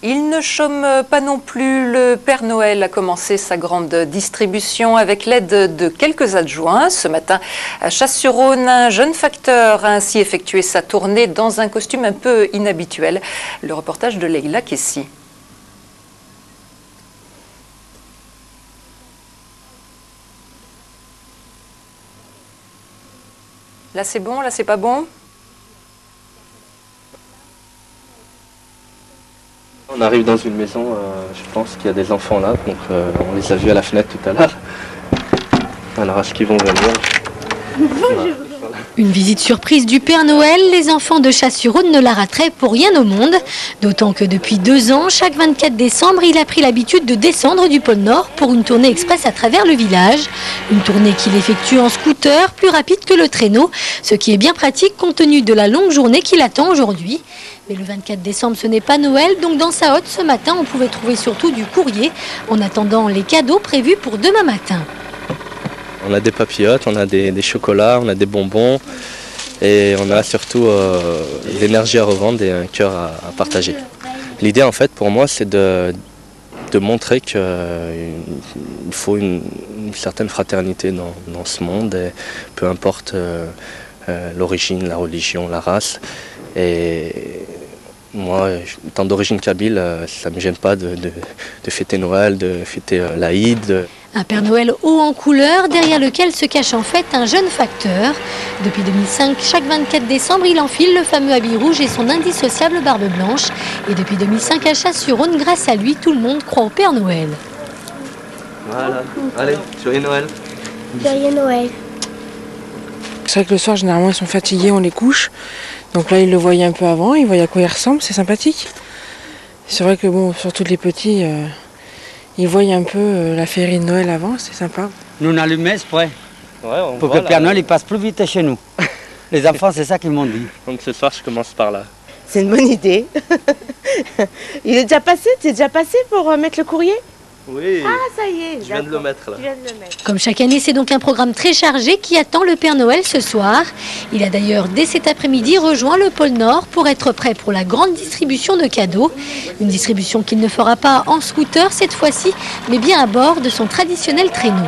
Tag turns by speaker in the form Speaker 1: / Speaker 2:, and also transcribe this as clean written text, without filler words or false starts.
Speaker 1: Il ne chôme pas non plus. Le Père Noël a commencé sa grande distribution avec l'aide de quelques adjoints. Ce matin, à Chasse-sur-Rhône, un jeune facteur a ainsi effectué sa tournée dans un costume un peu inhabituel. Le reportage de Leïla Kessi. Là c'est bon, là c'est pas bon?
Speaker 2: On arrive dans une maison, je pense qu'il y a des enfants là, donc on les a vus à la fenêtre tout à l'heure. Alors est-ce qu'ils vont venir?
Speaker 3: Bonjour. Une visite surprise du Père Noël, les enfants de Chasse-sur-Rhône ne la rateraient pour rien au monde. D'autant que depuis 2 ans, chaque 24 décembre, il a pris l'habitude de descendre du pôle Nord pour une tournée express à travers le village. Une tournée qu'il effectue en scooter, plus rapide que le traîneau, ce qui est bien pratique compte tenu de la longue journée qu'il attend aujourd'hui. Mais le 24 décembre, ce n'est pas Noël, donc dans sa hotte, ce matin, on pouvait trouver surtout du courrier en attendant les cadeaux prévus pour demain matin.
Speaker 2: On a des papillotes, on a des chocolats, on a des bonbons et on a surtout de l'énergie à revendre et un cœur à partager. L'idée en fait pour moi c'est de montrer qu'il faut une certaine fraternité dans ce monde, et peu importe l'origine, la religion, la race. Et moi, étant d'origine kabyle, ça ne me gêne pas de fêter Noël, de fêter l'Aïd.
Speaker 3: Un Père Noël haut en couleur, derrière lequel se cache en fait un jeune facteur. Depuis 2005, chaque 24 décembre, il enfile le fameux habit rouge et son indissociable barbe blanche. Et depuis 2005, à Chasse-sur-Rhône, grâce à lui, tout le monde croit au Père Noël.
Speaker 2: Voilà, allez, joyeux Noël.
Speaker 4: Joyeux Noël.
Speaker 5: C'est vrai que le soir, généralement, ils sont fatigués, on les couche. Donc là, ils le voyaient un peu avant, ils voyaient à quoi ils ressemblent, c'est sympathique. C'est vrai que bon, surtout les petits, ils voyaient un peu la féerie de Noël avant, c'est sympa.
Speaker 6: Nous, on allume exprès pour que
Speaker 2: le
Speaker 6: Père Noël il passe plus vite chez nous. Les enfants, c'est ça qu'ils m'ont dit.
Speaker 2: Donc ce soir, je commence par là.
Speaker 7: C'est une bonne idée. Il est déjà passé? Tu es déjà passé pour mettre le courrier?
Speaker 2: Oui,
Speaker 7: ah, ça y est,
Speaker 2: je viens de le mettre là.
Speaker 3: Comme chaque année, c'est donc un programme très chargé qui attend le Père Noël ce soir. Il a d'ailleurs, dès cet après-midi, rejoint le pôle Nord pour être prêt pour la grande distribution de cadeaux. Une distribution qu'il ne fera pas en scooter cette fois-ci, mais bien à bord de son traditionnel traîneau.